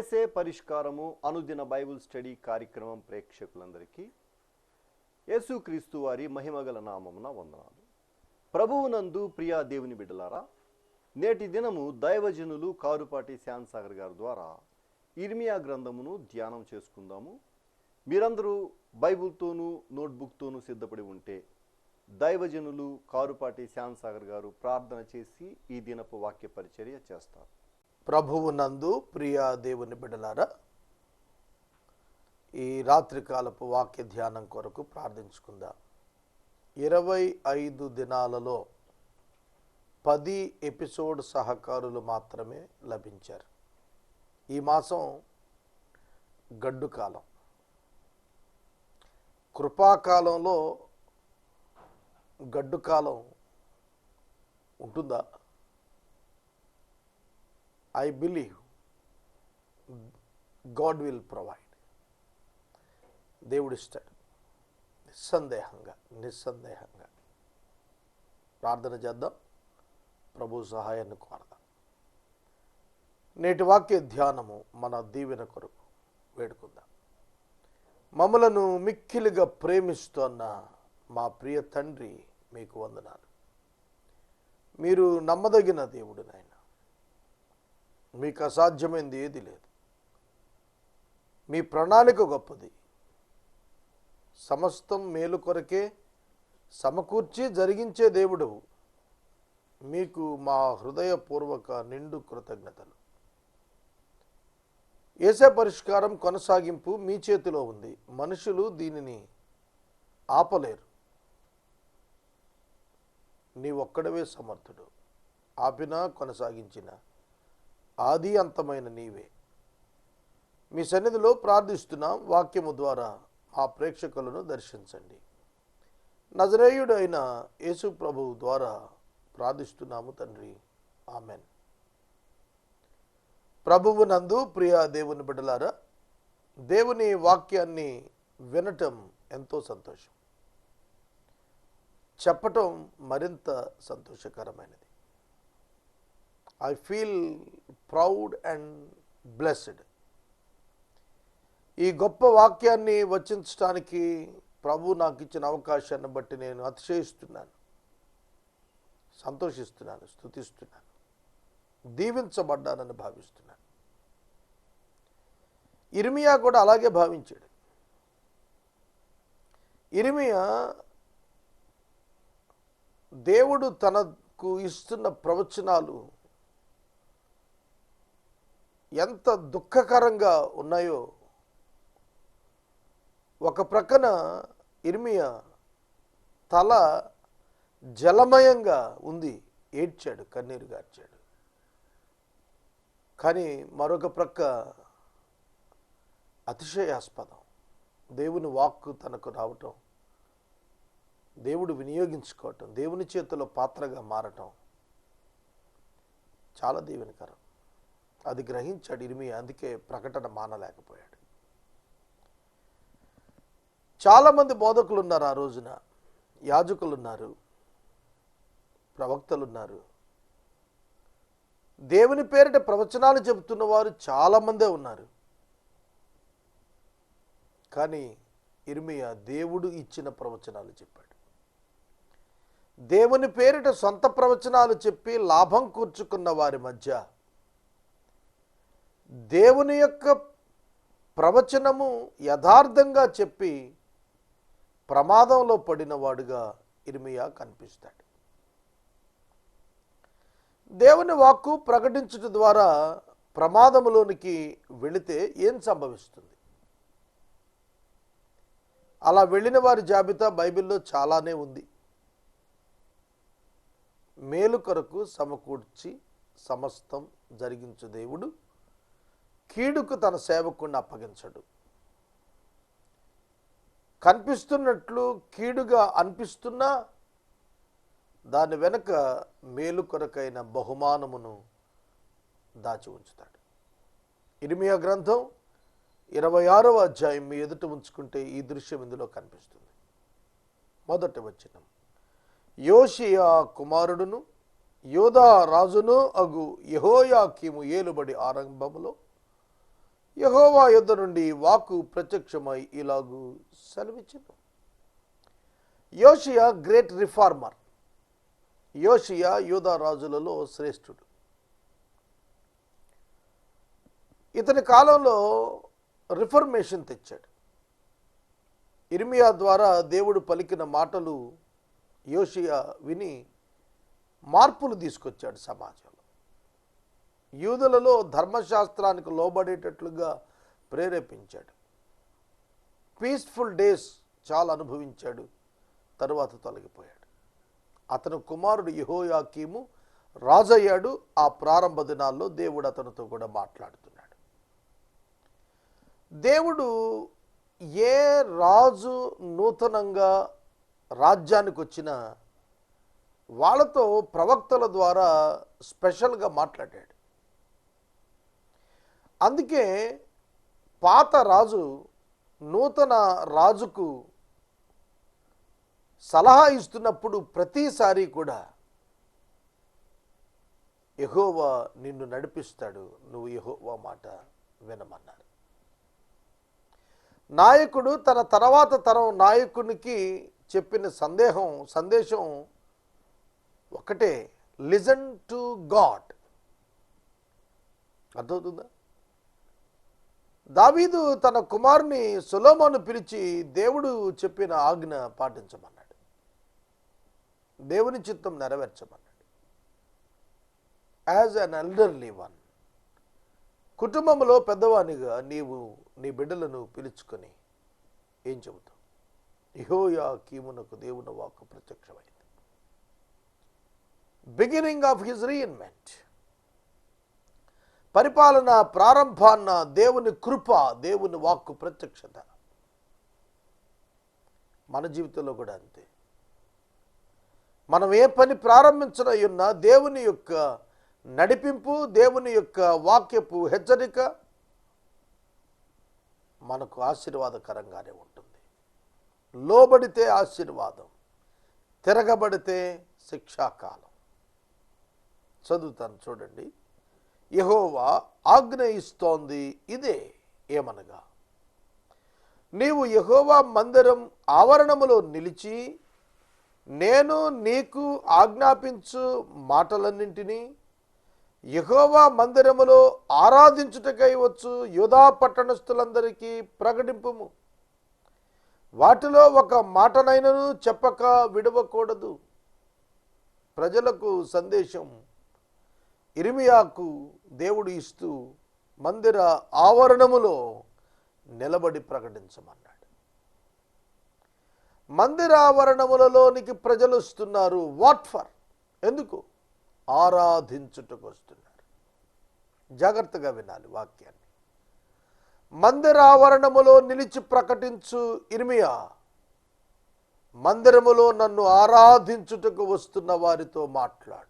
ఏసే పరిష్కారము అనుదిన Bible study కార్యక్రమం ప్రేక్షకులందరికీ యేసుక్రీస్తు వారి మహిమగల నామమున వందనాలు. ప్రభువునందు ప్రియా దేవుని బిడ్డలారా, నేటి దినము దైవజనులు కారుపాటి శ్యాన్సాగర్ గారి ద్వారా ఇర్మియా గ్రంథమును ధ్యానం చేసుకుందాము. మీరందరూ బైబిల్తోనూ నోట్బుక్తోనూ సిద్ధపడి ఉంటే దైవజనులు కారుపాటి శ్యాన్సాగర్ గారు ప్రార్థన చేసి ఈ దినపు వాక్య పరిచర్య చేస్తారు. ప్రభువునందు ప్రియా దేవుని బిడ్డలారా, ఈ రాత్రికాలపు వాక్య ధ్యానం కొరకు ప్రార్థించుకుందాం. 25 దినాలలో 10 ఎపిసోడ్ సహకారులు మాత్రమే లభించారు. ఈ మాసం గడ్డు కాలం. కృపాకాలంలో గడ్డు కాలం ఉంటుందా? I believe God will provide. దేవుడు ఇస్తాడు. నిస్సందేహంగా ప్రార్థన చేద్దాం. ప్రభు సహాయాన్ని కోరదాం. నేటి వాక్య ధ్యానము మన దీవెన కొరకు వేడుకుందాం. మమ్మలను మిక్కిలిగా ప్రేమిస్తున్న మా ప్రియ తండ్రి, మీకు వందనాలు. మీరు నమ్మదగిన దేవుడు నాయన. మీకు అసాధ్యమైంది ఏది లేదు. మీ ప్రణాళిక గొప్పది. సమస్తం మేలు కొరకే సమకూర్చి జరిగించే దేవుడు. మీకు మా హృదయపూర్వక నిండు కృతజ్ఞతలు. యేసే పరిష్కారం కొనసాగింపు మీ చేతిలో ఉంది. మనుషులు దీనిని ఆపలేరు. నీ ఒక్కడవే సమర్థుడు. ఆపినా కొనసాగించిన ఆది అంతమైన నీవే. మీ సన్నిధిలో ప్రార్థిస్తున్నాం. వాక్యము ద్వారా మా ప్రేక్షకులను దర్శించండి. నజరేయుడు అయిన యేసు ప్రభువు ద్వారా ప్రార్థిస్తున్నాము తండ్రి, ఆమెన్. ప్రభువు నందు ప్రియ దేవుని బిడ్డలారా, దేవుని వాక్యాన్ని వినటం ఎంతో సంతోషం, చెప్పటం మరింత సంతోషకరమైనది. I feel proud and blessed. ఈ గొప్ప వాక్యాన్ని వచించడానికి ప్రభు నాకు ఇచ్చిన అవకాశాన్ని బట్టి నేను అతిశయిస్తున్నాను, సంతోషిస్తున్నాను, స్తుతిస్తున్నాను, దీవించబడ్డానని భావిస్తున్నాను. ఇర్మియా కూడా అలాగే భావించాడు. ఇర్మియా దేవుడు తనకు ఇస్తున్న ప్రవచనాలు ఎంత దుఃఖకరంగా ఉన్నాయో. ఒక ప్రక్కన ఇర్మియా తల జలమయంగా ఉంది, ఏడ్చాడు, కన్నీరు గార్చాడు. కానీ మరొక ప్రక్క అతిశయాస్పదం. దేవుని వాక్కు తనకు రావటం, దేవుడు వినియోగించుకోవటం, దేవుని చేతిలో పాత్రగా మారటం చాలా దీవెనకరం. అది గ్రహించాడు ఇర్మియా. అందుకే ప్రకటన మానలేకపోయాడు. చాలామంది బోధకులు ఉన్నారు ఆ రోజున. యాజకులు ఉన్నారు, ప్రవక్తలు ఉన్నారు, దేవుని పేరిట ప్రవచనాలు చెబుతున్న వారు చాలామందే ఉన్నారు. కానీ ఇర్మియా దేవుడు ఇచ్చిన ప్రవచనాలు చెప్పాడు. దేవుని పేరిట సొంత ప్రవచనాలు చెప్పి లాభం కూర్చుకున్న వారి మధ్య దేవుని యొక్క ప్రవచనము యథార్థంగా చెప్పి ప్రమాదంలో పడినవాడుగా ఇర్మియా కనిపిస్తాడు. దేవుని వాక్కు ప్రకటించుట ద్వారా ప్రమాదములోనికి వెళితే ఏం సంభవిస్తుంది? అలా వెళ్ళిన వారి జాబితా బైబిల్లో చాలానే ఉంది. మేలు కొరకు సమకూర్చి సమస్తం జరిగించు దేవుడు కీడుకు తన సేవకుడిని అప్పగించడు. కనిపిస్తున్నట్లు కీడుగా అనిపిస్తున్నా దాని వెనుక మేలు కొరకైన బహుమానమును దాచి ఉంచుతాడు. ఇర్మియా గ్రంథం 26వ అధ్యాయం మీ ఎదుట ఉంచుకుంటే ఈ దృశ్యం ఇందులో కనిపిస్తుంది. మొదటి వచనం, యోషియా కుమారుడును యోధా రాజును అగు యెహోయాకీము ఏలుబడి ఆరంభములో యెహోవా యొద్ద నుండి వాక్కు ప్రత్యక్షమై ఇలాగు సెలవిచ్చెను. యోషియా గ్రేట్ రిఫార్మర్. యోషియా యూదా రాజులలో శ్రేష్ఠుడు. ఇతని కాలంలో రిఫర్మేషన్ తెచ్చాడు. ఇర్మియా ద్వారా దేవుడు పలికిన మాటలు యోషియా విని మార్పులు తీసుకొచ్చాడు సమాజంలో. యూదులలో ధర్మశాస్త్రానికి లోబడేటట్లుగా ప్రేరేపించాడు. పీస్ఫుల్ డేస్ చాలా అనుభవించాడు. తరువాత తొలగిపోయాడు. అతను కుమారుడు యెహోయాకీము రాజయ్యాడు. ఆ ప్రారంభ దినాల్లో దేవుడు అతనితో కూడా మాట్లాడుతున్నాడు. దేవుడు ఏ రాజు నూతనంగా రాజ్యానికి వచ్చినా వాళ్ళతో ప్రవక్తల ద్వారా స్పెషల్గా మాట్లాడాడు. అందుకే పాత రాజు నూతన రాజుకు సలహా ఇస్తున్నప్పుడు ప్రతిసారి కూడా యెహోవా నిన్ను నడిపిస్తాడు, నువ్వు యెహోవా మాట వినమన్నారు. నాయకుడు తన తర్వాత తరం నాయకునికి చెప్పిన సందేశం ఒకటే, లిజన్ టు గాడ్. అర్థమవుతుందా? దావీదు తన కుమారుని సొలొమోను పిలిచి దేవుడు చెప్పిన ఆజ్ఞ పాటించమన్నాడు. దేవుని చిత్తం నెరవేర్చమన్నాడు. యాజ్ అన్ ఎల్డర్లీ వన్, కుటుంబంలో పెద్దవానిగా నీవు నీ బిడ్డలను పిలుచుకొని ఏం చెబుతావు? యెహోయాకీమునకు దేవుని వాక్కు ప్రత్యక్షమైంది. బిగినింగ్ ఆఫ్ హిజ్ రీఇన్వెంట్, పరిపాలన ప్రారంభాన్న దేవుని కృప, దేవుని వాక్కు ప్రత్యక్షత. మన జీవితంలో కూడా అంతే. మనం ఏ పని ప్రారంభించనయున్నా దేవుని యొక్క నడిపింపు, దేవుని యొక్క వాక్యపు హెచ్చరిక మనకు ఆశీర్వాదకరంగానే ఉంటుంది. లోబడితే ఆశీర్వాదం, తిరగబడితే శిక్షాకాలం. చదువుతాను చూడండి. యెహోవా ఆజ్ఞ ఇస్తోంది ఇదే, ఏమనగా, నీవు యెహోవా మందిరం ఆవరణములో నిలిచి నేను నీకు ఆజ్ఞాపించు మాటలన్నింటినీ యెహోవా మందిరములో ఆరాధించుటకై వచ్చు యూదా పట్టణస్థులందరికీ ప్రకటింపుము. వాటిలో ఒక మాటనైనను చెప్పక విడవకూడదు. ప్రజలకు సందేశం ఇర్మియాకు దేవుడు ఇస్తూ మందిర ఆవరణములో నిలబడి ప్రకటించమన్నాడు. మందిర ఆవరణములలోనికి ప్రజలు వస్తున్నారు. What for? ఎందుకు? ఆరాధించుటకు వస్తున్నారు. జాగ్రత్తగా వినాలి వాక్యాన్ని. మందిర ఆవరణములో నిలిచి ప్రకటించు ఇర్మియా, మందిరములో నన్ను ఆరాధించుటకు వస్తున్న వారితో మాట్లాడు.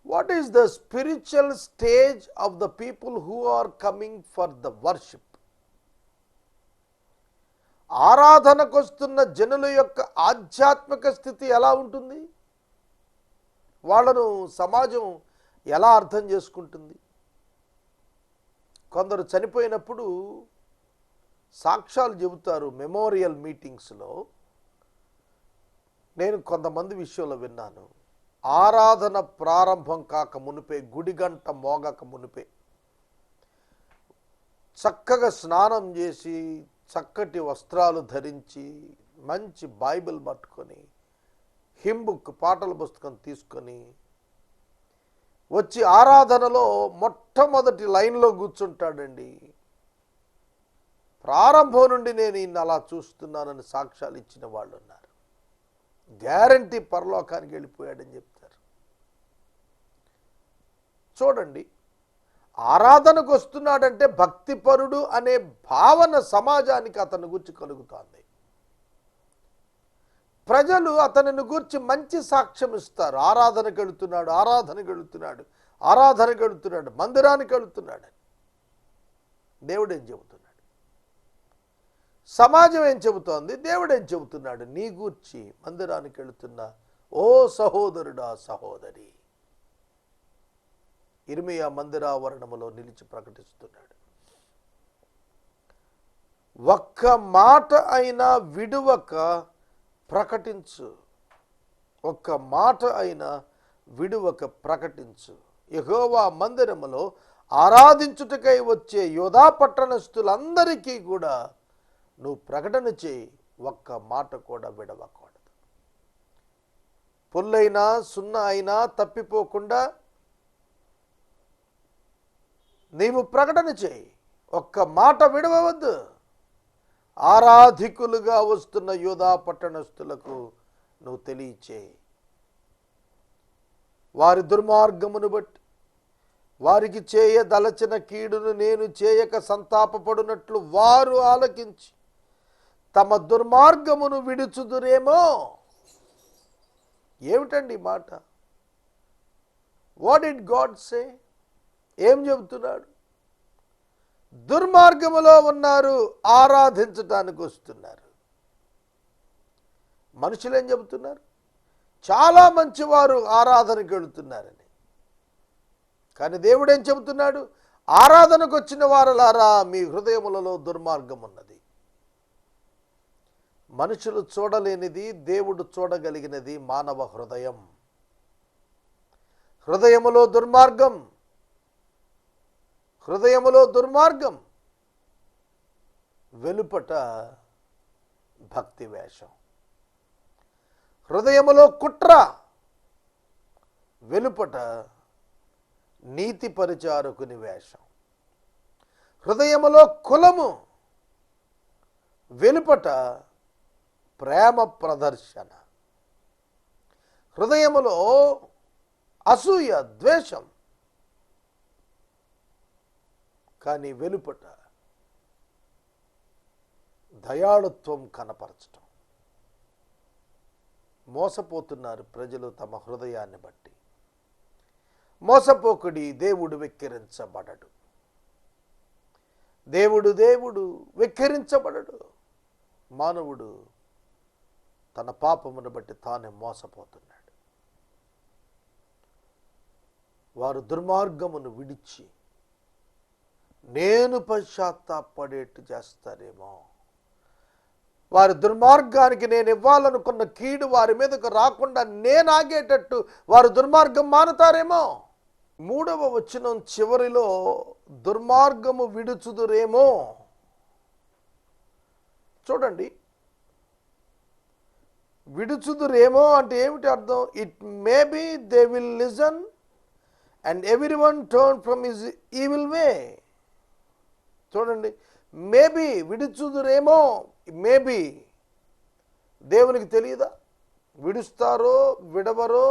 What is the spiritual stage of the people who are coming for the worship? ఆరాధనకు వస్తున్న జనుల యొక్క ఆధ్యాత్మిక స్థితి ఎలా ఉంటుంది? వాళ్ళను సమాజం ఎలా అర్థం చేసుకుంటుంది? కొందరు చనిపోయినప్పుడు సాక్ష్యాలు చెబుతారు మెమోరియల్ మీటింగ్స్లో. నేను కొంతమంది విషయంలో విన్నాను. ఆరాధన ప్రారంభం కాక మునిపే, గుడిగంట మోగక మునిపే చక్కగా స్నానం చేసి, చక్కటి వస్త్రాలు ధరించి, మంచి బైబిల్ పట్టుకొని, హిమ్ బుక్ పాటల పుస్తకం తీసుకొని వచ్చి ఆరాధనలో మొట్టమొదటి లైన్లో కూర్చుంటాడండి. ప్రారంభం నుండి నేను ఈయన అలా చూస్తున్నానని సాక్ష్యాలు ఇచ్చిన వాళ్ళు ఉన్నారు. గ్యారంటీ పరలోకానికి వెళ్ళిపోయాడని చెప్తారు. చూడండి, ఆరాధనకు వస్తున్నాడంటే భక్తిపరుడు అనే భావన సమాజానికి అతని గురించి కలుగుతోంది. ప్రజలు అతనిని గురించి మంచి సాక్ష్యం ఇస్తారు. ఆరాధనకు వెళుతున్నాడు, ఆరాధనకు వెళుతున్నాడు, ఆరాధనకు వెళుతున్నాడు, మందిరానికి వెళుతున్నాడు. దేవుడు ఏం చెబుతున్నాడు? సమాజం ఏం చెబుతోంది? దేవుడు ఏం చెబుతున్నాడు? నీ గూర్చి మందిరానికి వెళుతున్నా ఓ సహోదరుడా, సహోదరి, ఇర్మియా మందిరావరణములో నిలిచి ప్రకటిస్తున్నాడు. ఒక్క మాట అయినా విడువక ప్రకటించు, ఒక్క మాట అయినా విడువక ప్రకటించు. యెహోవా మందిరములో ఆరాధించుటకై వచ్చే యోధా పట్టణస్థులందరికీ కూడా నువ్వు ప్రకటన చేయి, ఒక్క మాట కూడా విడవకూడదు. పొల్లైనా సున్నా అయినా తప్పిపోకుండా నీవు ప్రకటన చేయి, ఒక్క మాట విడవవద్దు. ఆరాధికులుగా వస్తున్న యోధా పట్టణస్థులకు నువ్వు తెలియచేయి. వారి దుర్మార్గమును బట్టి వారికి చేయదలచిన కీడును నేను చేయక సంతాపపడునట్లు వారు ఆలకించి తమ దుర్మార్గమును విడుచుదురేమో. ఏమిటండి మాట? వాట్ డిడ్ గాడ్ సే? ఏం చెబుతున్నాడు? దుర్మార్గములో ఉన్నారు, ఆరాధించటానికి వస్తున్నారు. మనుషులు ఏం చెబుతున్నారు? చాలా మంచివారు ఆరాధనకు వెళుతున్నారని. కానీ దేవుడు ఏం చెబుతున్నాడు? ఆరాధనకు వచ్చిన వారలారా, మీ హృదయములలో దుర్మార్గం ఉన్నది. మనుషులు చూడలేనిది దేవుడు చూడగలిగినది మానవ హృదయం. హృదయములో దుర్మార్గం, హృదయములో దుర్మార్గం, వెలుపట భక్తి వేషం. హృదయములో కుట్ర, వెలుపట నీతి పరిచారకుని వేషం. హృదయములో కులము, వెలుపట ప్రేమ ప్రదర్శన. హృదయములో అసూయ, ద్వేషం, కానీ వెలుపట దయాళుత్వం కనపరచటం. మోసపోతున్నారు ప్రజలు తమ హృదయాన్ని బట్టి. మోసపోకుడి, దేవుడు వెక్కిరించబడడు. దేవుడు వెక్కిరించబడడు. మానవుడు తన పాపమును బట్టి తానే మోసపోతున్నాడు. వారు దుర్మార్గమును విడిచి నేను పశ్చాత్తాపడేట్టు చేస్తారేమో. వారి దుర్మార్గానికి నేను ఇవ్వాలనుకున్న కీడు వారి మీదకు రాకుండా నేను ఆగేటట్టు వారు దుర్మార్గం మానుతారేమో. 3వ వచనం చివరిలో దుర్మార్గము విడుచుదురేమో. చూడండి, విడుచుదురేమో అంటే ఏమిటి అర్థం? It may be they will listen and every one turn from his evil way. చూడండి, మేబీ విడుచుదురేమో. మేబీ దేవునికి తెలియదా? విడుస్తారో విడవరో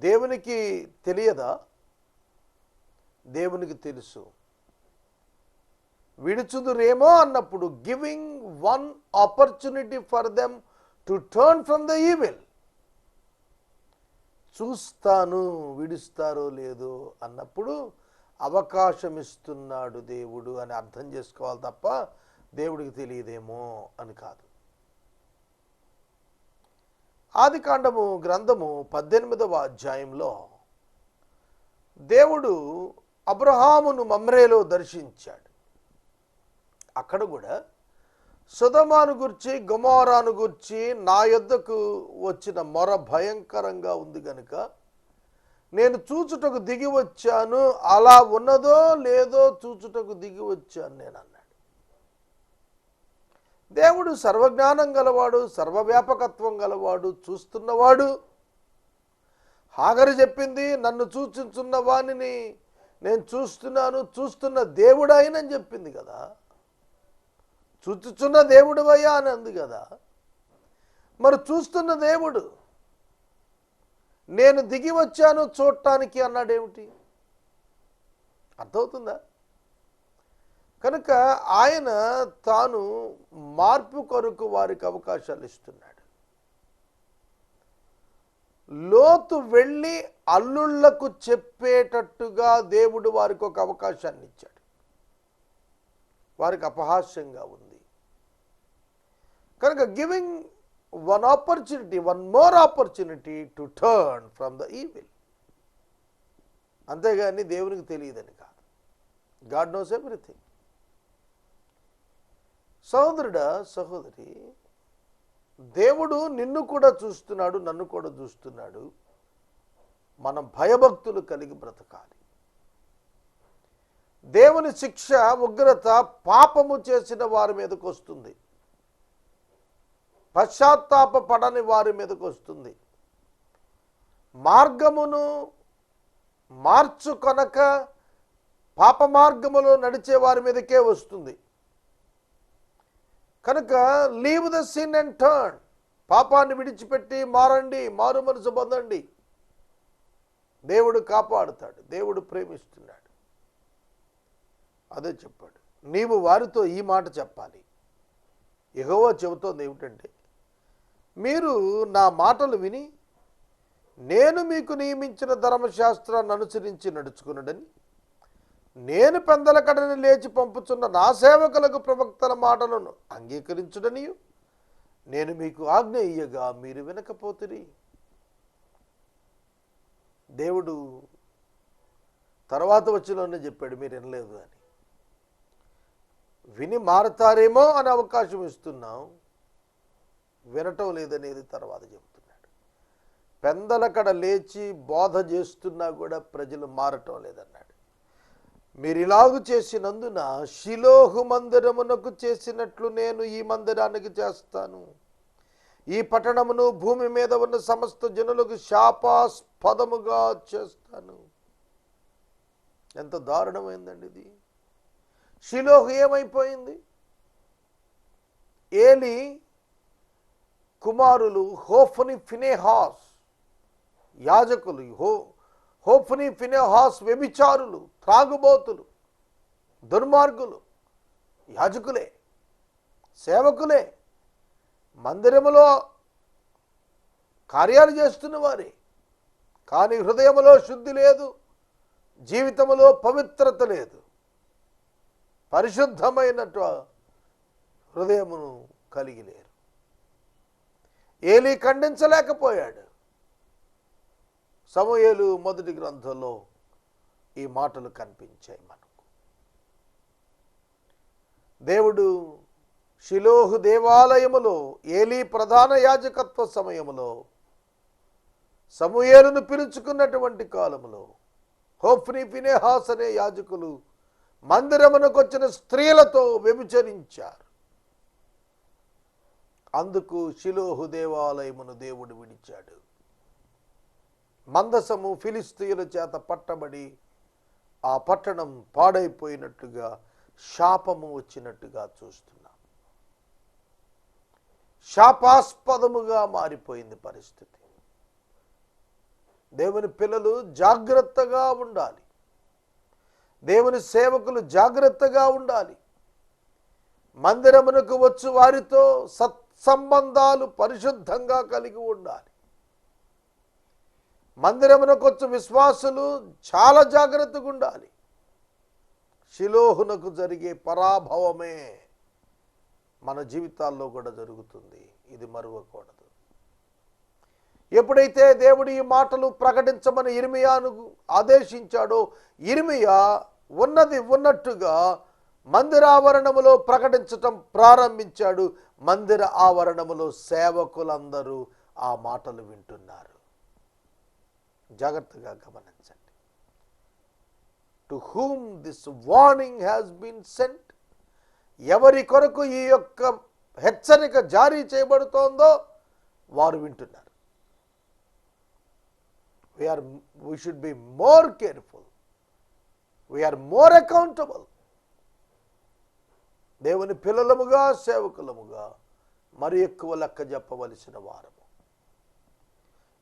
దేవునికి తెలియదా? దేవునికి తెలుసు. విడుచుదురేమో అన్నప్పుడు giving one opportunity for them to turn from the evil. చూస్తాను విడుస్తారో లేదో అన్నప్పుడు అవకాశం ఇస్తున్నాడు దేవుడు అని అర్థం చేసుకోవాలి తప్ప దేవుడికి తెలియదేమో అని కాదు. ఆదికాండము గ్రంథము 18వ అధ్యాయంలో దేవుడు అబ్రహామును మమ్రేలో దర్శించాడు. అక్కడ కూడా సొదొమను గురించి గొమొరాను గురించి నా యొద్దకు వచ్చిన మొర భయంకరంగా ఉంది గనుక నేను చూచుటకు దిగి వచ్చాను, అలా ఉన్నదో లేదో చూచుటకు దిగి వచ్చాను నేను అన్నాడు. దేవుడు సర్వజ్ఞానం గలవాడు, సర్వవ్యాపకత్వం గలవాడు, చూస్తున్నవాడు. హాగరు చెప్పింది, నన్ను చూచుచున్న వాణిని నేను చూస్తున్నాను, చూస్తున్న దేవుడు అయినని చెప్పింది కదా. చూచుచున్న దేవుడు అయ్యా అని అంది కదా. మరి చూస్తున్న దేవుడు నేను దిగి వచ్చాను చూడటానికి అన్నాడేమిటి? అర్థమవుతుందా? కనుక ఆయన తాను మార్పు కొరకు వారికి అవకాశాలు ఇస్తున్నాడు. లోతు వెళ్ళి అల్లుళ్లకు చెప్పేటట్టుగా దేవుడు వారికి ఒక అవకాశాన్ని ఇచ్చాడు. వారికి అపహాస్యంగా ఉంది కనుక giving one opportunity, one more opportunity to turn from the evil. అంతేగాని దేవునికి తెలియదని కాదు. God knows everything. సహోదరుడా, సహోదరి, దేవుడు నిన్ను కూడా చూస్తున్నాడు, నన్ను కూడా చూస్తున్నాడు. మనం భయభక్తులు కలిగి బ్రతకాలి. దేవుని శిక్ష, ఉగ్రత పాపము చేసిన వారి మీదకు వస్తుంది, పశ్చాత్తాప పడని వారి మీదకు వస్తుంది. మార్గమును మార్చుకొనక పాప మార్గములో నడిచే వారి మీదకే వస్తుంది. కనుక leave the sin and turn. పాపాన్ని విడిచిపెట్టి మారండి, మారు మనసు పొందండి. దేవుడు కాపాడుతాడు, దేవుడు ప్రేమిస్తున్నాడు. అదే చెప్పాడు. నీవు వారితో ఈ మాట చెప్పాలి. యెహోవా చెబుతోంది ఏమిటంటే, మీరు నా మాటలు విని నేను మీకు నియమించిన ధర్మశాస్త్రాన్ని అనుసరించి నడుచుకున్నాడని, నేను పెందలకడని లేచి పంపుచున్న నా సేవకులకు ప్రవక్తల మాటలను అంగీకరించుడనియు నేను మీకు ఆజ్ఞ ఇయ్యగా మీరు వినకపోతిరి. దేవుడు తర్వాత వచ్చిలోనే చెప్పాడు, మీరు వినలేదు అని. విని మారతారేమో అని అవకాశం ఇస్తున్నాం, వినటం లేదనేది తర్వాత చెబుతున్నాడు. పెందలకడ లేచి బోధ చేస్తున్నా కూడా ప్రజలు మారటం లేదన్నాడు. మీరు ఇలాగు చేసినందున షిలోహు మందిరమునకు చేసినట్లు నేను ఈ మందిరానికి చేస్తాను. ఈ పట్టణమును భూమి మీద ఉన్న సమస్త జనులకు శాపాస్పదముగా చేస్తాను. ఎంత దారుణమైందండి ఇది. షిలోహు ఏమైపోయింది? ఏలి కుమారులు హోఫ్ని, ఫినెహాస్ యాజకులు. హోఫ్ని, ఫినెహాస్ వ్యభిచారులు, త్రాగుబోతులు, దుర్మార్గులు. యాజకులే, సేవకులే, మందిరములో కార్యాలు చేస్తున్న వారే. కానీ హృదయములో శుద్ధి లేదు, జీవితములో పవిత్రత లేదు, పరిశుద్ధమైనటు హృదయమును కలిగి లేరు. ఏలీ ఖండించలేకపోయాడు. సమూయేలు మొదటి గ్రంథంలో ఈ మాటలు కనిపించాయి మనకు. దేవుడు షిలోహు దేవాలయములో ఏలీ ప్రధాన యాజకత్వ సమయములో సమూయేలును పిలుచుకున్నటువంటి కాలములో హోఫ్ని, ఫినెహాస్ అనే యాజకులు మందిరమునకు వచ్చిన స్త్రీలతో వ్యభిచరించారు. అందుకు షిలోహు దేవాలయమును దేవుడు విడిచాడు. మందసము ఫిలిస్తీయుల చేత పట్టబడి ఆ పట్టణం పాడైపోయినట్టుగా, శాపము వచ్చినట్టుగా చూస్తున్నాం. శాపాస్పదముగా మారిపోయింది పరిస్థితి. దేవుని పిల్లలు జాగ్రత్తగా ఉండాలి. దేవుని సేవకులు జాగ్రత్తగా ఉండాలి. మందిరమునకు వచ్చు వారితో సత్సంబంధాలు పరిశుద్ధంగా కలిగి ఉండాలి. మందిరమునకు వచ్చు విశ్వాసులు చాలా జాగ్రత్తగా ఉండాలి. షిలోహునకు జరిగే పరాభవమే మన జీవితాల్లో కూడా జరుగుతుంది. ఇది మరువకూడదు. ఎప్పుడైతే దేవుడు ఈ మాటలు ప్రకటించమని ఇర్మియాను ఆదేశించాడో, ఇర్మియా ఉన్నది ఉన్నట్టుగా మందిర ఆవరణములో ప్రకటించటం ప్రారంభించాడు. మందిర ఆవరణములో సేవకులందరూ ఆ మాటలు వింటున్నారు. జాగ్రత్తగా గమనించండి. To whom this warning has been sent, ఎవరి కొరకు ఈ యొక్క హెచ్చరిక జారీ చేయబడుతోందో వారు వింటున్నారు. we should be more careful, we are more accountable. దేవుని పిల్లలముగా, సేవకులముగా మరి ఎక్కువ లెక్క చెప్పవలసిన వారము.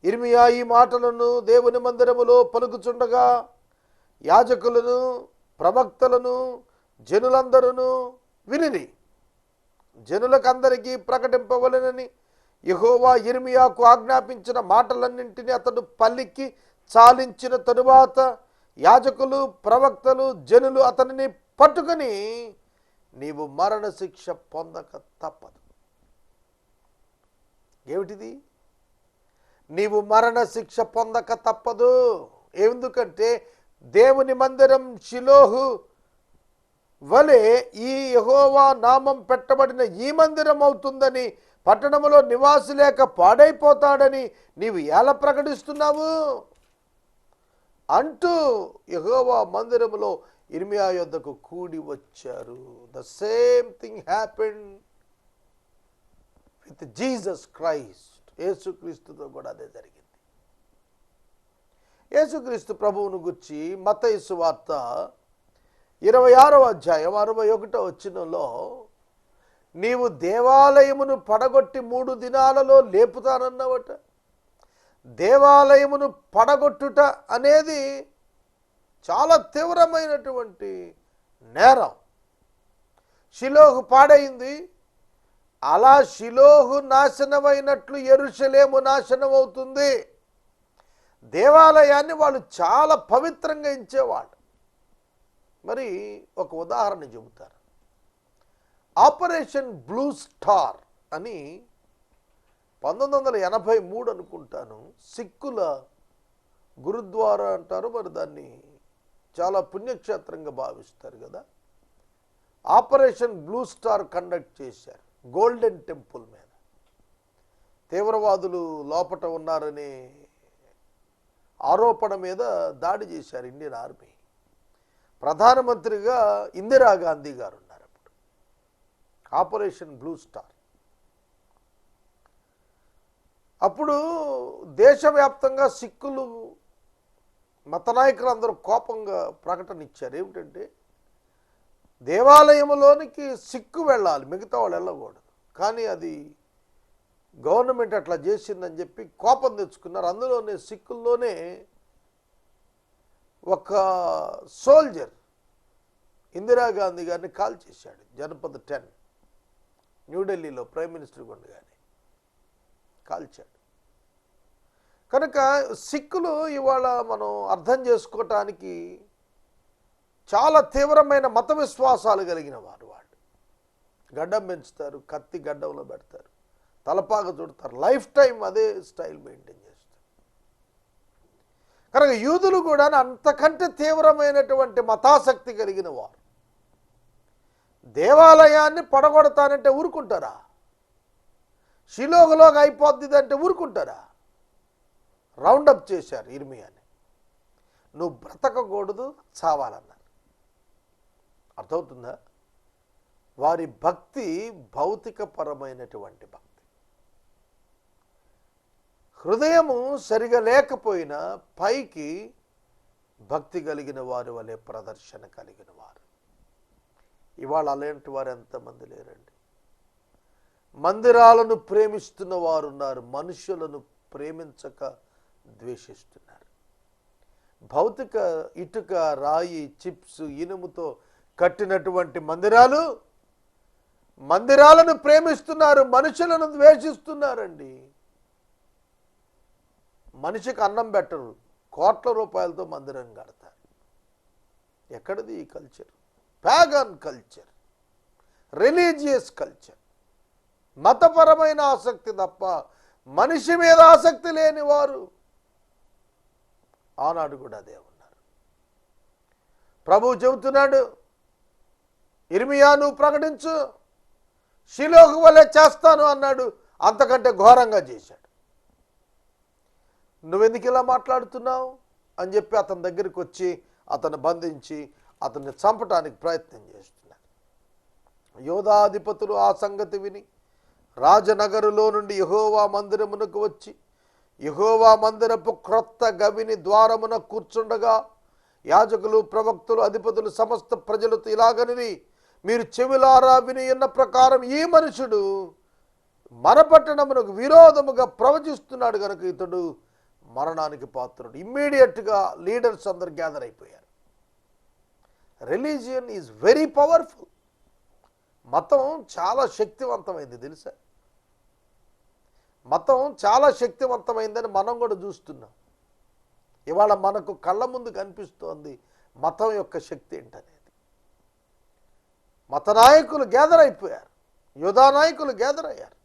ఇర్మియా ఈ మాటలను దేవుని మందిరములో పలుకుచుండగా యాజకులను, ప్రవక్తలను, జనులందరూ వినిరి. జనులకందరికీ ప్రకటింపవలెనని యెహోవా ఇర్మియాకు ఆజ్ఞాపించిన మాటలన్నింటినీ అతడు పలికి చాలించిన తరువాత యాజకులు, ప్రవక్తలు, జనులు అతనిని పట్టుకొని, నీవు మరణ శిక్ష పొందక తప్పదు. ఏమిటిది? నీవు మరణ శిక్ష పొందక తప్పదు. ఎందుకంటే దేవుని మందిరం షిలోహు వలె ఈ యెహోవా నామం పెట్టబడిన ఈ మందిరం అవుతుందని, పట్టణంలో నివాసి లేక పాడైపోతాడని నీవు ఎలా ప్రకటిస్తున్నావు అంటూ యెహోవా మందిరములో ఇర్మియా యొద్దకు కూడి వచ్చారు. The same thing happened with Jesus Christ. యేసుక్రీస్తుతో కూడా అదే జరిగింది. యేసుక్రీస్తు ప్రభువును గురించి మత్తయి సువార్త 26వ అధ్యాయం 61వ వచనంలో, నీవు దేవాలయమును పడగొట్టి 3 దినాలలో లేపుతానన్నవట. దేవాలయమును పడగొట్టుట అనేది చాలా తీవ్రమైనటువంటి నేరం. షిలోహు పాడైంది, అలా షిలోహు నాశనమైనట్లు యెరూషలేము నాశనం అవుతుంది. దేవాలయాన్ని వాళ్ళు చాలా పవిత్రంగా ఎంచేవాళ్ళు. మరి ఒక ఉదాహరణ చెబుతారు. ఆపరేషన్ బ్లూ స్టార్ అని 1983 అనుకుంటాను, సిక్కుల గురుద్వారా అంటారు, మరి దాన్ని చాలా పుణ్యక్షేత్రంగా భావిస్తారు కదా. ఆపరేషన్ బ్లూ స్టార్ కండక్ట్ చేశారు గోల్డెన్ టెంపుల్ మీద. తీవ్రవాదులు లోపట ఉన్నారనే ఆరోపణ మీద దాడి చేశారు ఇండియన్ ఆర్మీ. ప్రధానమంత్రిగా ఇందిరాగాంధీ గారు ఉన్నారు అప్పుడు. Operation blue star. అప్పుడు దేశవ్యాప్తంగా సిక్కులు మత నాయకులు అందరూ కోపంగా ప్రకటన ఇచ్చారు. ఏమిటంటే, దేవాలయంలోనికి సిక్కు వెళ్ళాలి, మిగతా వాళ్ళు వెళ్ళకూడదు. కానీ అది గవర్నమెంట్ అట్లా చేసిందని చెప్పి కోపం తెచ్చుకున్నారు. అందులోనే సిక్కుల్లోనే ఒక సోల్జర్ ఇందిరాగాంధీ గారిని కాల్ చేశాడు. జనపద్ 10 న్యూఢిల్లీలో ప్రైమ్ మినిస్టర్ ఉండగానే కాల్చాడు. కనుక సిక్కులు ఇవాళ మనం అర్థం చేసుకోవటానికి చాలా తీవ్రమైన మత విశ్వాసాలు కలిగిన వారు. వాళ్ళు గడ్డం పెంచుతారు, కత్తి గడ్డంలో పెడతారు, తలపాగ చుడతారు, లైఫ్ టైం అదే స్టైల్ మెయింటైన్ చేస్తారు. కనుక యూదులు కూడా అంతకంటే తీవ్రమైనటువంటి మతాసక్తి కలిగిన వారు. దేవాలయాన్ని పడగొడతానంటే ఊరుకుంటారా? షిలోహులోకి అయిపోద్ది అంటే ఊరుకుంటారా? రౌండప్ చేశారు ఇర్మియాని. నువ్వు బ్రతకకూడదు, చావాలన్నారు. అర్థమవుతుందా? వారి భక్తి భౌతికపరమైనటువంటి భక్తి. హృదయము సరిగా లేకపోయినా పైకి భక్తి కలిగిన వారి వలె ప్రదర్శన కలిగిన వారు. ఇవాళ అలాంటి వారు ఎంతమంది లేరండి. మందిరాలను ప్రేమిస్తున్న వారు ఉన్నారు, మనుషులను ప్రేమించక ద్వేషిస్తున్నారు. భౌతిక ఇటుక, రాయి, చిప్స్, ఇనుముతో కట్టినటువంటి మందిరాలను ప్రేమిస్తున్నారు, మనుషులను ద్వేషిస్తున్నారండి. మనిషికి అన్నం పెట్టరు, కోట్ల రూపాయలతో మందిరం కడతారు. ఎక్కడిది ఈ culture? Pagan culture, religious culture. మతపరమైన ఆసక్తి తప్ప మనిషి మీద ఆసక్తి లేని వారు ఆనాడు కూడా అదే ఉన్నారు. ప్రభువు చెబుతున్నాడు, ఇర్మియా నువ్వు ప్రకటించు, షిలోహు వలె చేస్తాను అన్నాడు. అంతకంటే ఘోరంగా చేశాడు. నువ్వెందుకు ఇలా మాట్లాడుతున్నావు అని చెప్పి అతని దగ్గరికి వచ్చి అతన్ని బంధించి అతన్ని చంపటానికి ప్రయత్నం చేస్తున్నారు. యోధాధిపతులు ఆ సంగతి విని రాజనగరులో నుండి యెహోవా మందిరమునకు వచ్చి యెహోవా మందిరపు క్రొత్త గవిని ద్వారమున కూర్చుండగా యాజకులు, ప్రవక్తలు, అధిపతులు సమస్త ప్రజలతో ఇలాగనివి, మీరు చెవిలారా విని ఉన్న ప్రకారం ఈ మనుషుడు మన పట్టణమునకు విరోధముగా ప్రవచిస్తున్నాడు కనుక ఇతడు మరణానికి పాత్రుడు. ఇమ్మీడియట్గా లీడర్స్ అందరు గ్యాదర్ అయిపోయారు. Religion is very powerful. మతం చాలా శక్తివంతమైంది తెలుసా? మతం చాలా శక్తివంతమైందని మనం కూడా చూస్తున్నాం. ఇవాళ మనకు కళ్ళ ముందు కనిపిస్తోంది మతం యొక్క శక్తి ఏంటనేది. మత నాయకులు గ్యాదర్ అయిపోయారు, యోధా నాయకులు గ్యాదర్ అయ్యారు.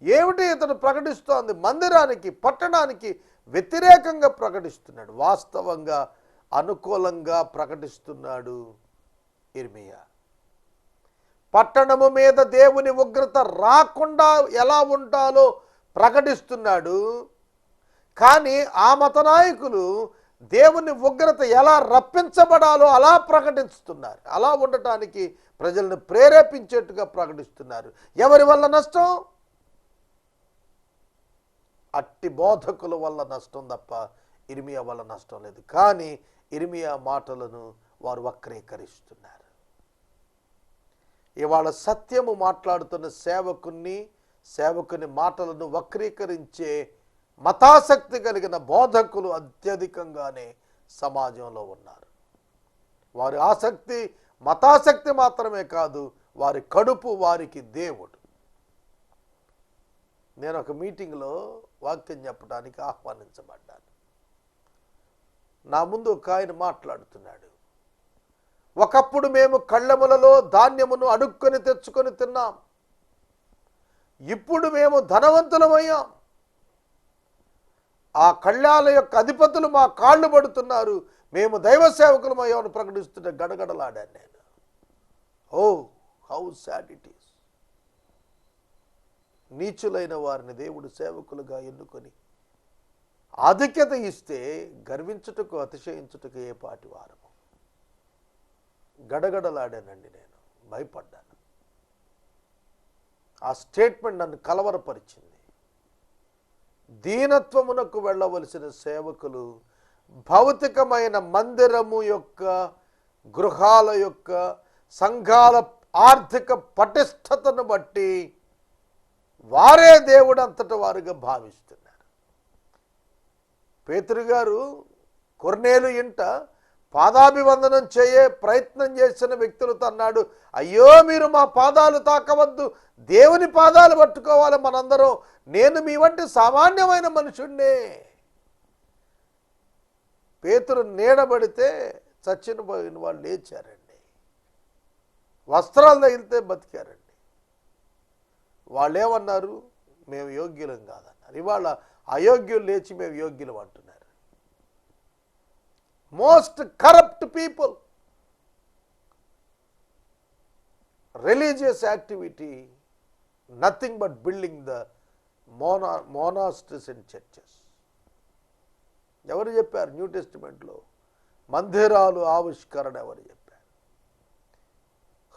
ఏమిటి ఇతను ప్రకటిస్తోంది? మందిరానికి, పట్టణానికి వ్యతిరేకంగా ప్రకటిస్తున్నాడు. వాస్తవంగా అనుకూలంగా ప్రకటిస్తున్నాడు ఇర్మియా. పట్టణము మీద దేవుని ఉగ్రత రాకుండా ఎలా ఉండాలో ప్రకటిస్తున్నాడు. కానీ ఆ మత నాయకులు దేవుని ఉగ్రత ఎలా రప్పించబడాలో అలా ప్రకటిస్తున్నారు. అలా ఉండటానికి ప్రజలను ప్రేరేపించేట్టుగా ప్రకటిస్తున్నారు. ఎవరి వల్ల నష్టం? అట్టి బోధకుల వల్ల నష్టం తప్ప ఇర్మియా వల్ల నష్టం లేదు. కానీ ఇర్మియా మాటలను వారు వక్రీకరిస్తున్నారు. ఇవాళ సత్యము మాట్లాడుతున్న సేవకుని మాటలను వక్రీకరించే మతాసక్తి కలిగిన బోధకులు అత్యధికంగానే సమాజంలో ఉన్నారు. వారి ఆసక్తి మతాసక్తి మాత్రమే కాదు, వారి కడుపు వారికి దేవుడు. నేను ఒక మీటింగ్లో వాక్యం చెప్పడానికి ఆహ్వానించబడ్డాను. నా ముందు ఒక ఆయన మాట్లాడుతున్నాడు. ఒకప్పుడు మేము కళ్ళెములలో ధాన్యమును అడుక్కొని తెచ్చుకొని తిన్నాం, ఇప్పుడు మేము ధనవంతులమయ్యాం. ఆ కళ్యాల యొక్క అధిపతులు మా కాళ్ళు పడుతున్నారు, మేము దైవ సేవకులమయ్యామని ప్రకటిస్తుంటే గడగడలాడాను నేను. Oh how sad it is. నీచులైన వారిని దేవుడు సేవకులుగా ఎన్నుకొని ఆధిక్యత ఇస్తే గర్వించుటకు అతిశయించుటకు ఏ పాటి వారము. గడగడలాడానండి, నేను భయపడ్డాను. ఆ స్టేట్మెంట్ నన్ను కలవరపరిచింది. దీనత్వమునకు వెళ్ళవలసిన సేవకులు భౌతికమైన మందిరము యొక్క, గృహాల యొక్క, సంఘాల ఆర్థిక పటిష్టతను బట్టి వారే దేవుడు అంతట వారుగా భావిస్తున్నారు. పేతురు గారు కొర్నేలు ఇంట పాదాభివందనం చేయే ప్రయత్నం చేసిన వ్యక్తులతో అన్నాడు, అయ్యో మీరు మా పాదాలు తాకవద్దు, దేవుని పాదాలు పట్టుకోవాలి మనందరం, నేను మీ వంటి సామాన్యమైన మనుషుణ్ణే. పేతురు నీడబడితే చచ్చిన పోయిన వాళ్ళు లేచారండి, వస్త్రాలు తగిలితే బతికారండి. వాళ్ళు ఏమన్నారు? మేము యోగ్యులం కాదన్నారు. ఇవాళ అయోగ్యులు లేచి మేము యోగ్యులం అంటున్నారు. Most corrupt people. Religious activity nothing but building the monasteries and churches. ఎవరు చెప్పారు? న్యూ టెస్టిమెంట్లో మందిరాలు ఆవిష్కరణ ఎవరు చెప్పారు?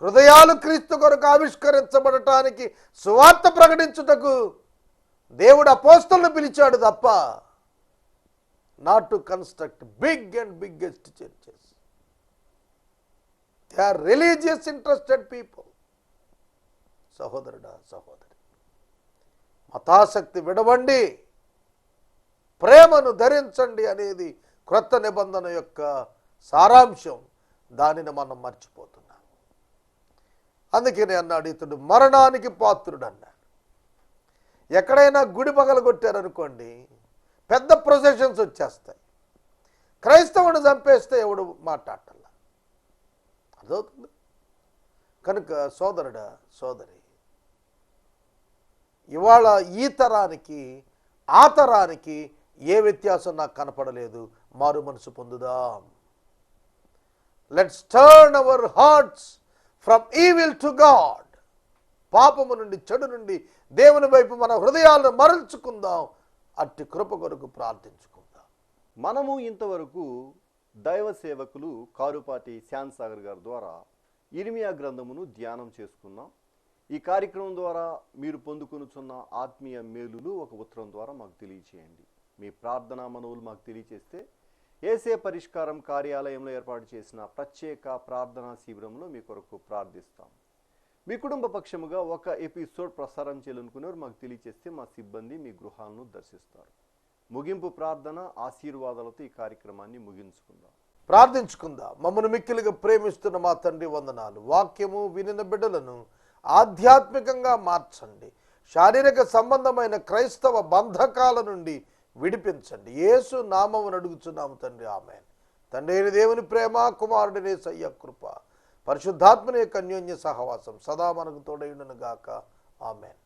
హృదయాలు క్రీస్తు కొరకు ఆవిష్కరించబడటానికి సువార్త ప్రకటించుటకు దేవుడు అపోస్తలును పిలిచాడు తప్ప not to construct big and biggest churches. They are religious interested people. సహోదరుడా, సహోదరి, మతాసక్తి విడవండి, ప్రేమను ధరించండి అనేది క్రొత్త నిబంధన యొక్క సారాంశం. దానిని మనం మర్చిపోతున్నాం. అందుకనే అన్నాడు, ఇతడు మరణానికి పాత్రుడు అన్నాడు. ఎక్కడైనా గుడి పగలగొట్టారనుకోండి, పెద్ద ప్రొసెషన్స్ వచ్చేస్తాయి. క్రైస్తవుని చంపేస్తే ఎవడు మాట్లాడాల, అర్థమవుతుంది. కనుక సోదరుడా, సోదరి, ఇవాళ ఈ తరానికి ఆ తరానికి ఏ వ్యత్యాసం నాకు కనపడలేదు. మారు మనసు పొందుదాం. Let's turn our hearts from evil to God. పాపము నుండి, చెడు నుండి దేవుని వైపు మన హృదయాలను మరల్చుకుందాం. అట్టి కృప కొరకు ప్రార్థించుకుందాం. మనము ఇంతవరకు దైవ సేవకులు కారుపాటి శ్యామ్ సాగర్ గారి ద్వారా ఇర్మియా గ్రంథమును ధ్యానం చేసుకున్నాం. ఈ కార్యక్రమం ద్వారా మీరు పొందుకొనుచున్న ఆత్మీయ మేలులు ఒక ఉత్తరం ద్వారా మాకు తెలియచేయండి. మీ ప్రార్థనా మనవులు మాకు తెలియచేస్తే ఏసే పరిష్కారం కార్యాలయంలో ఏర్పాటు చేసిన ప్రత్యేక ప్రార్థనా శిబిరంలో మీ కొరకు ప్రార్థిస్తాం. మీ కుటుంబ పక్షముగా ఒక ఎపిసోడ్ ప్రసారం చేయాలనుకునేవారు మాకు తెలియచేస్తే మా సిబ్బంది మీ గృహాలను దర్శిస్తారు. ముగింపు ప్రార్థన ఆశీర్వాదాలతో ఈ కార్యక్రమాన్ని ముగించుకుందాం. ప్రార్థించుకుందాం. మమ్మల్ని మిక్కిలిగా ప్రేమిస్తున్న మా తండ్రి వందనాలు. వాక్యము వినిన బిడ్డలను ఆధ్యాత్మికంగా మార్చండి. శారీరక సంబంధమైన క్రైస్తవ బంధకాల నుండి విడిపించండి. యేసు నామమును అడుగుచున్నాము తండ్రి, ఆమేన్. తండ్రి అయిన దేవుని ప్రేమ, కుమారుడిని యేసయ్య కృప, పరిశుద్ధాత్మని యొక్క అన్యోన్య సహవాసం సదా మనకు తోడైయుండును గాక. ఆమేన్.